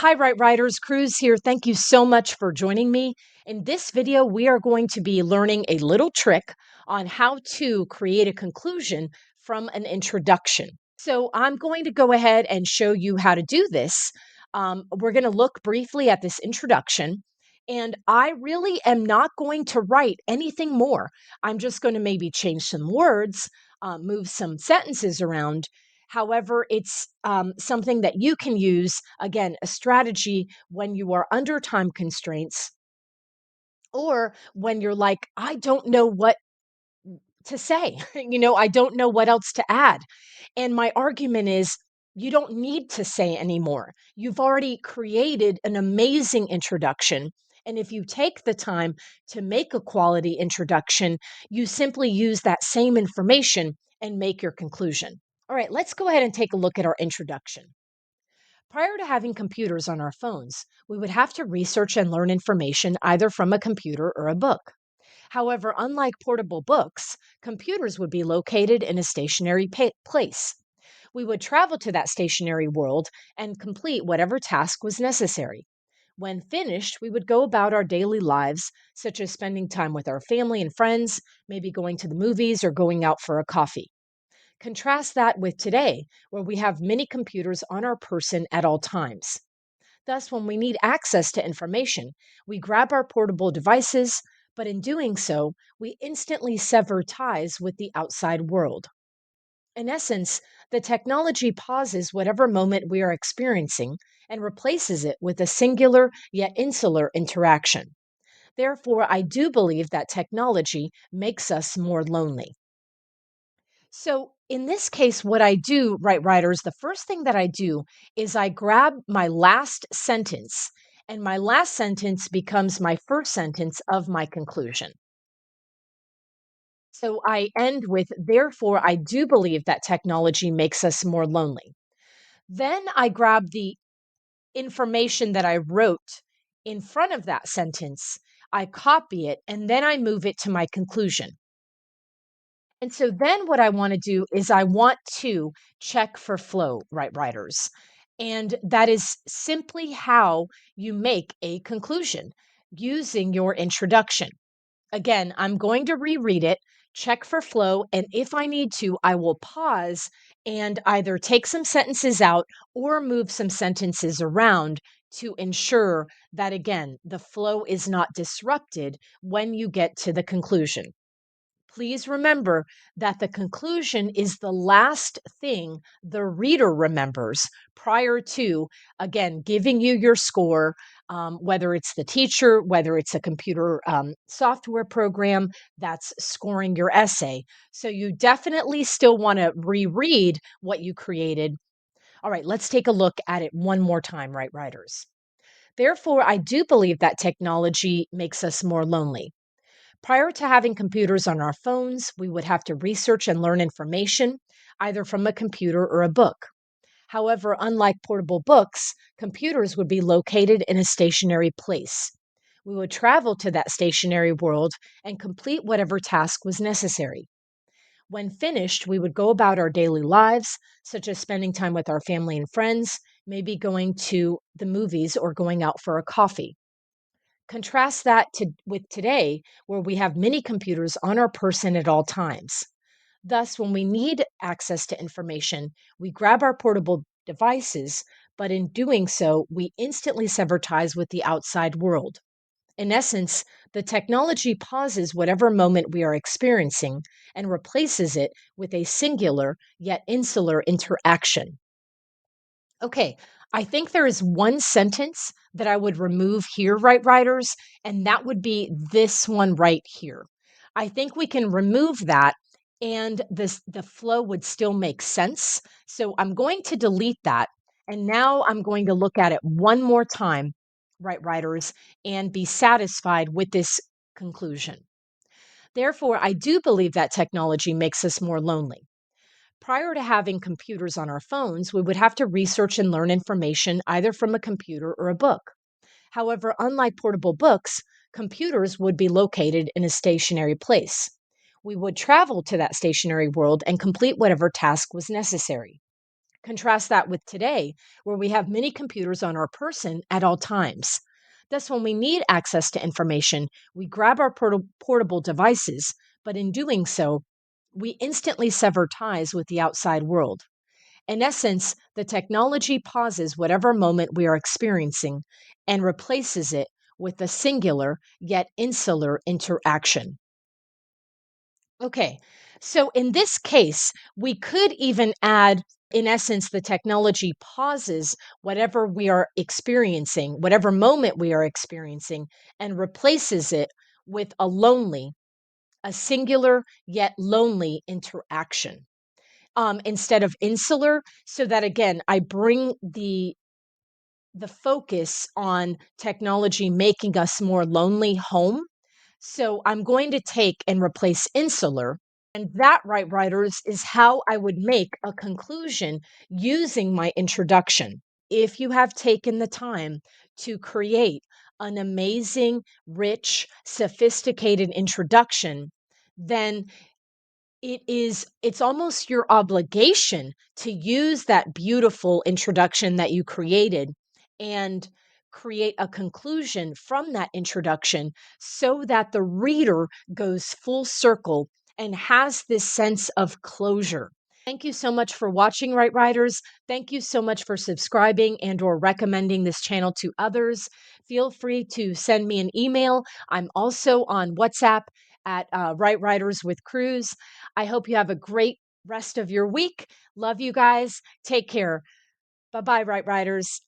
Hi, Right Writers. Cruz here. Thank you so much for joining me. In this video, we are going to be learning a little trick on how to create a conclusion from an introduction. So I'm going to go ahead and show you how to do this. We're going to look briefly at this introduction, and I really am not going to write anything more. I'm just going to maybe change some words, move some sentences around. However, it's something that you can use, again, a strategy when you are under time constraints or when you're like, I don't know what to say. I don't know what else to add. And my argument is, you don't need to say anymore. You've already created an amazing introduction. And if you take the time to make a quality introduction, you simply use that same information and make your conclusion. All right, let's go ahead and take a look at our introduction. Prior to having computers on our phones, we would have to research and learn information either from a computer or a book. However, unlike portable books, computers would be located in a stationary place. We would travel to that stationary world and complete whatever task was necessary. When finished, we would go about our daily lives, such as spending time with our family and friends, maybe going to the movies or going out for a coffee. Contrast that with today, where we have many computers on our person at all times. Thus, when we need access to information, we grab our portable devices, but in doing so, we instantly sever ties with the outside world. In essence, the technology pauses whatever moment we are experiencing and replaces it with a singular yet insular interaction. Therefore, I do believe that technology makes us more lonely. So in this case, what I do, right, writers, the first thing that I do is I grab my last sentence, and my last sentence becomes my first sentence of my conclusion. So I end with, therefore, I do believe that technology makes us more lonely. Then I grab the information that I wrote in front of that sentence, I copy it, and then I move it to my conclusion. And so then what I want to do is I want to check for flow, right, writers. And that is simply how you make a conclusion using your introduction. Again, I'm going to reread it, check for flow, and if I need to, I will pause and either take some sentences out or move some sentences around to ensure that, again, the flow is not disrupted when you get to the conclusion. Please remember that the conclusion is the last thing the reader remembers prior to, again, giving you your score, whether it's the teacher, whether it's a computer software program that's scoring your essay. So you definitely still want to reread what you created. All right, let's take a look at it one more time, right, writers. Therefore, I do believe that technology makes us more lonely. Prior to having computers on our phones, we would have to research and learn information either from a computer or a book. However, unlike portable books, computers would be located in a stationary place. We would travel to that stationary world and complete whatever task was necessary. When finished, we would go about our daily lives, such as spending time with our family and friends, maybe going to the movies or going out for a coffee. Contrast that with today, where we have many computers on our person at all times. Thus, when we need access to information, we grab our portable devices, but in doing so, we instantly sever ties with the outside world. In essence, the technology pauses whatever moment we are experiencing and replaces it with a singular yet insular interaction. Okay, I think there is one sentence that I would remove here, right, writers, and that would be this one right here. I think we can remove that and the flow would still make sense. So I'm going to delete that. And now I'm going to look at it one more time, right, writers, and be satisfied with this conclusion. Therefore, I do believe that technology makes us more lonely. Prior to having computers on our phones, we would have to research and learn information either from a computer or a book. However, unlike portable books, computers would be located in a stationary place. We would travel to that stationary world and complete whatever task was necessary. Contrast that with today, where we have many computers on our person at all times. Thus, when we need access to information, we grab our portable devices, but in doing so, we instantly sever ties with the outside world. In essence, the technology pauses whatever moment we are experiencing and replaces it with a singular yet insular interaction. Okay, so in this case, we could even add, in essence, the technology pauses whatever we are experiencing, whatever moment we are experiencing, and replaces it with a singular yet lonely interaction, instead of insular, so that again, I bring the focus on technology making us more lonely home. So I'm going to take and replace insular. And that, right, writers, is how I would make a conclusion using my introduction. If you have taken the time to create an amazing, rich, sophisticated introduction, then it's almost your obligation to use that beautiful introduction that you created and create a conclusion from that introduction so that the reader goes full circle and has this sense of closure. Thank you so much for watching, Right Writers. Thank you so much for subscribing and or recommending this channel to others. Feel free to send me an email. I'm also on WhatsApp at Right Writers with Cruz. I hope you have a great rest of your week. Love you guys. Take care. Bye bye, Right Writers.